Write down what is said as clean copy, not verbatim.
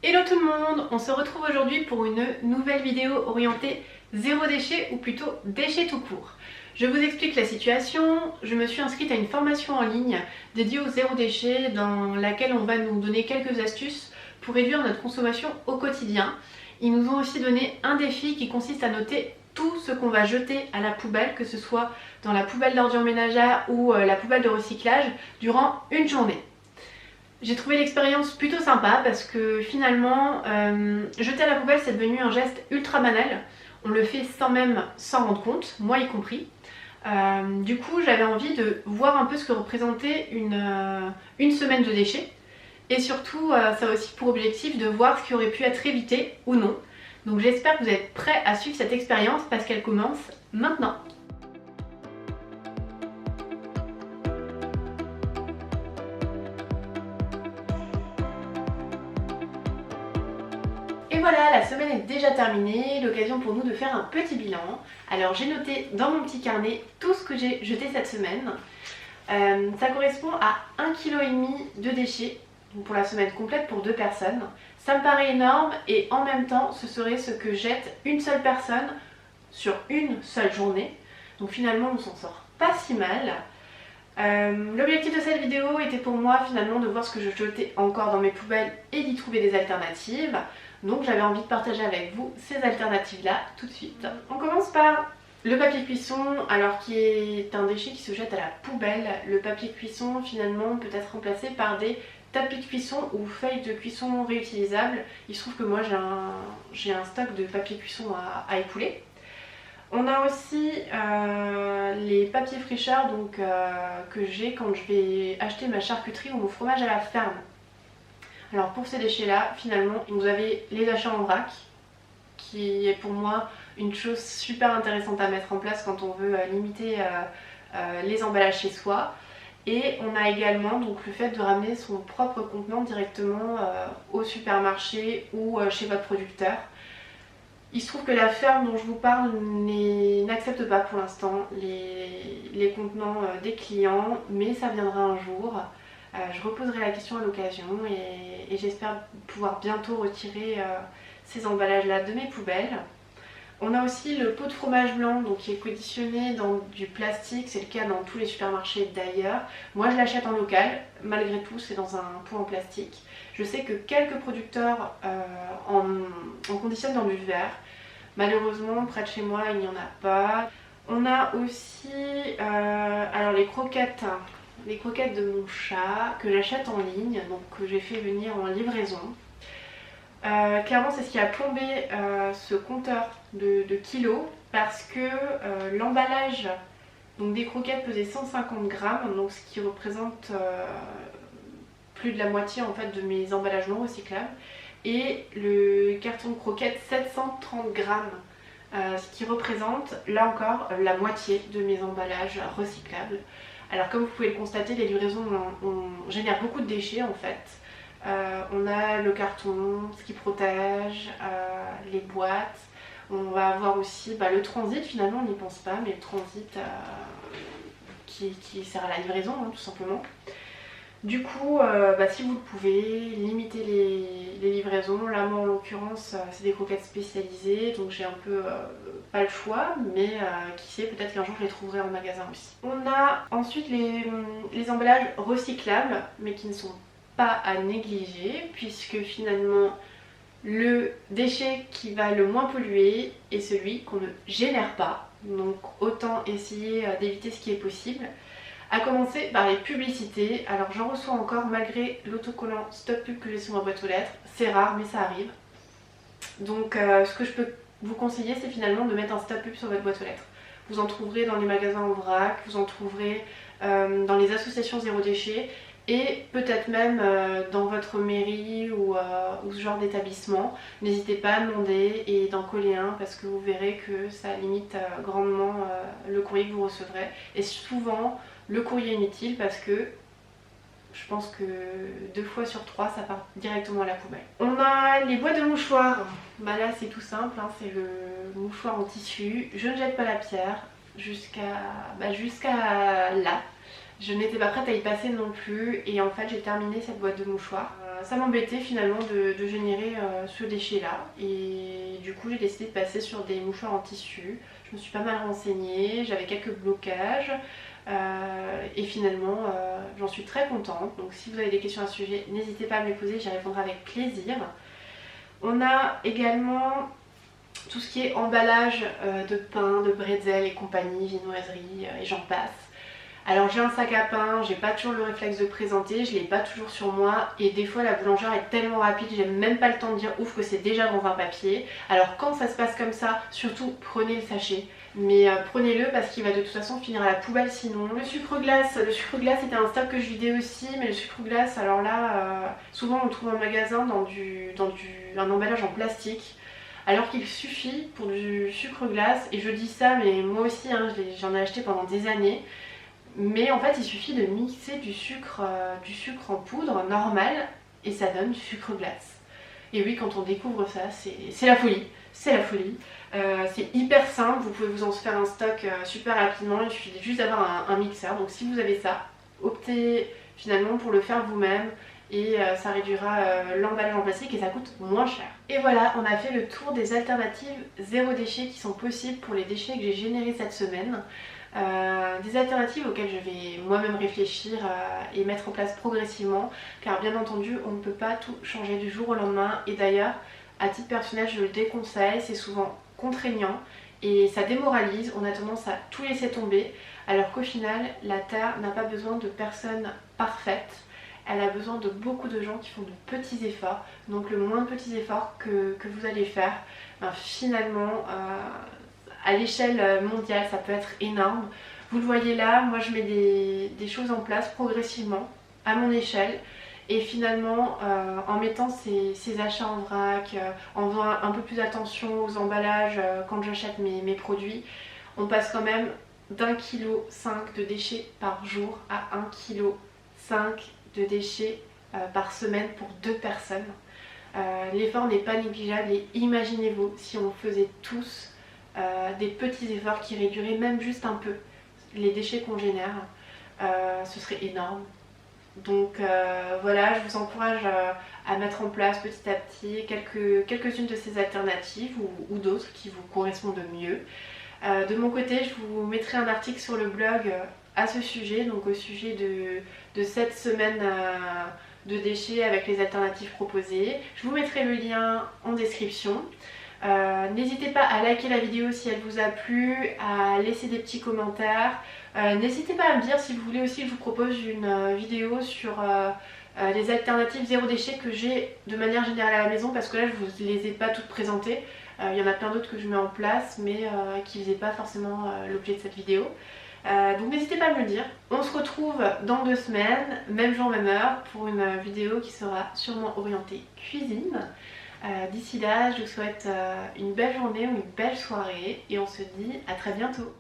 Hello tout le monde, on se retrouve aujourd'hui pour une nouvelle vidéo orientée zéro déchet ou plutôt déchet tout court. Je vous explique la situation, je me suis inscrite à une formation en ligne dédiée au zéro déchet dans laquelle on va nous donner quelques astuces pour réduire notre consommation au quotidien. Ils nous ont aussi donné un défi qui consiste à noter tout ce qu'on va jeter à la poubelle, que ce soit dans la poubelle d'ordures ménagères ou la poubelle de recyclage, durant une journée. J'ai trouvé l'expérience plutôt sympa parce que finalement, jeter à la poubelle c'est devenu un geste ultra banal. On le fait sans même s'en rendre compte, moi y compris. Du coup, j'avais envie de voir un peu ce que représentait une semaine de déchets. Et surtout, ça a aussi pour objectif de voir ce qui aurait pu être évité ou non. Donc j'espère que vous êtes prêts à suivre cette expérience parce qu'elle commence maintenant. Et voilà, la semaine est déjà terminée, l'occasion pour nous de faire un petit bilan. Alors j'ai noté dans mon petit carnet tout ce que j'ai jeté cette semaine. Ça correspond à 1,5 kg de déchets pour la semaine complète pour 2 personnes. Ça me paraît énorme et en même temps ce serait ce que jette une seule personne sur une seule journée. Donc finalement on s'en sort pas si mal. L'objectif de cette vidéo était pour moi finalement de voir ce que je jetais encore dans mes poubelles et d'y trouver des alternatives. Donc j'avais envie de partager avec vous ces alternatives là tout de suite. On commence par le papier cuisson, alors qui est un déchet qui se jette à la poubelle. Le papier cuisson finalement peut être remplacé par des tapis de cuisson ou feuilles de cuisson réutilisables. Il se trouve que moi j'ai un stock de papier cuisson à écouler. On a aussi les papiers fraîcheurs que j'ai quand je vais acheter ma charcuterie ou mon fromage à la ferme. Alors pour ces déchets là, finalement, vous avez les achats en vrac, qui est pour moi une chose super intéressante à mettre en place quand on veut limiter les emballages chez soi. Et on a également donc le fait de ramener son propre contenant directement au supermarché ou chez votre producteur. Il se trouve que la ferme dont je vous parle n'accepte pas pour l'instant les contenants des clients, mais ça viendra un jour. Je reposerai la question à l'occasion et j'espère pouvoir bientôt retirer ces emballages-là de mes poubelles. On a aussi le pot de fromage blanc donc, qui est conditionné dans du plastique, c'est le cas dans tous les supermarchés d'ailleurs. Moi je l'achète en local, malgré tout c'est dans un pot en plastique. Je sais que quelques producteurs en conditionnent dans du verre. Malheureusement près de chez moi il n'y en a pas. On a aussi alors les croquettes de mon chat que j'achète en ligne, donc que j'ai fait venir en livraison. Clairement c'est ce qui a plombé ce compteur de kilos parce que l'emballage des croquettes pesait 150 grammes, donc ce qui représente plus de la moitié en fait de mes emballages non recyclables, et le carton de croquettes 730 grammes, ce qui représente là encore la moitié de mes emballages recyclables. Alors comme vous pouvez le constater, les livraisons on génère beaucoup de déchets en fait. On a le carton, ce qui protège, les boîtes. On va avoir aussi le transit, finalement on n'y pense pas, mais le transit qui sert à la livraison tout simplement. Du coup, si vous le pouvez, limitez les livraisons. Là moi en l'occurrence c'est des croquettes spécialisées, donc j'ai un peu pas le choix, mais qui sait, peut-être qu'un jour je les trouverai en magasin aussi. On a ensuite les emballages recyclables, mais qui ne sont pas à négliger, puisque finalement le déchet qui va le moins polluer est celui qu'on ne génère pas, donc autant essayer d'éviter ce qui est possible. A commencer par les publicités. Alors j'en reçois encore malgré l'autocollant Stop Pub que j'ai sur ma boîte aux lettres. C'est rare mais ça arrive. Donc ce que je peux vous conseiller c'est finalement de mettre un Stop Pub sur votre boîte aux lettres. Vous en trouverez dans les magasins en vrac, vous en trouverez dans les associations zéro déchet et peut-être même dans votre mairie ou ce genre d'établissement. N'hésitez pas à demander et d'en coller un parce que vous verrez que ça limite grandement le courrier que vous recevrez. Et souvent le courrier est inutile parce que je pense que 2 fois sur 3 ça part directement à la poubelle. On a les boîtes de mouchoirs. Là c'est tout simple, c'est le mouchoir en tissu. Je ne jette pas la pierre jusqu'à là. Je n'étais pas prête à y passer non plus et en fait j'ai terminé cette boîte de mouchoirs. ça m'embêtait finalement de générer ce déchet là, et du coup j'ai décidé de passer sur des mouchoirs en tissu. Je me suis pas mal renseignée, j'avais quelques blocages et finalement j'en suis très contente. Donc si vous avez des questions à ce sujet, n'hésitez pas à me les poser, j'y répondrai avec plaisir. On a également tout ce qui est emballage de pain, de bretzel et compagnie, viennoiserie et j'en passe. Alors j'ai un sac à pain, j'ai pas toujours le réflexe de présenter, je l'ai pas toujours sur moi et des fois la boulangère est tellement rapide, j'ai même pas le temps de dire ouf que c'est déjà dans un papier. Alors quand ça se passe comme ça, surtout prenez le sachet, mais prenez-le parce qu'il va de toute façon finir à la poubelle sinon. Le sucre glace était un stock que je vidais aussi, mais le sucre glace, alors là, souvent on le trouve en magasin dans un emballage en plastique. Alors qu'il suffit pour du sucre glace, et je dis ça mais moi aussi hein, j'en ai acheté pendant des années, mais en fait il suffit de mixer du sucre en poudre normal et ça donne du sucre glace. Et oui, quand on découvre ça, c'est la folie, c'est la folie. C'est hyper simple, vous pouvez vous en faire un stock super rapidement, il suffit juste d'avoir un mixeur. Donc si vous avez ça, optez finalement pour le faire vous-même et ça réduira l'emballage en plastique et ça coûte moins cher. Et voilà, on a fait le tour des alternatives zéro déchet qui sont possibles pour les déchets que j'ai générés cette semaine. Des alternatives auxquelles je vais moi-même réfléchir et mettre en place progressivement, car bien entendu on ne peut pas tout changer du jour au lendemain, et d'ailleurs à titre personnel je le déconseille, c'est souvent contraignant et ça démoralise, on a tendance à tout laisser tomber, alors qu'au final la Terre n'a pas besoin de personnes parfaites, elle a besoin de beaucoup de gens qui font de petits efforts. Donc le moins de petits efforts que vous allez faire, ben, finalement à l'échelle mondiale ça peut être énorme. Vous le voyez là, moi je mets des choses en place progressivement à mon échelle. Et finalement, en mettant ces achats en vrac, en faisant un peu plus attention aux emballages quand j'achète mes produits, on passe quand même d'1,5 kg de déchets par jour à 1,5 kg de déchets par semaine pour 2 personnes. L'effort n'est pas négligeable et imaginez-vous si on faisait tous des petits efforts qui réduiraient même juste un peu les déchets qu'on génère, ce serait énorme. Donc voilà, je vous encourage à mettre en place petit à petit quelques-unes de ces alternatives ou d'autres qui vous correspondent mieux. De mon côté, je vous mettrai un article sur le blog à ce sujet, donc au sujet de cette semaine de déchets avec les alternatives proposées. Je vous mettrai le lien en description. N'hésitez pas à liker la vidéo si elle vous a plu, à laisser des petits commentaires. N'hésitez pas à me dire si vous voulez aussi que je vous propose une vidéo sur les alternatives zéro déchet que j'ai de manière générale à la maison, parce que là je ne vous les ai pas toutes présentées. Il y en a plein d'autres que je mets en place mais qui ne faisaient pas forcément l'objet de cette vidéo. Donc n'hésitez pas à me le dire. On se retrouve dans 2 semaines, même jour, même heure, pour une vidéo qui sera sûrement orientée cuisine. D'ici là, je vous souhaite une belle journée ou une belle soirée et on se dit à très bientôt.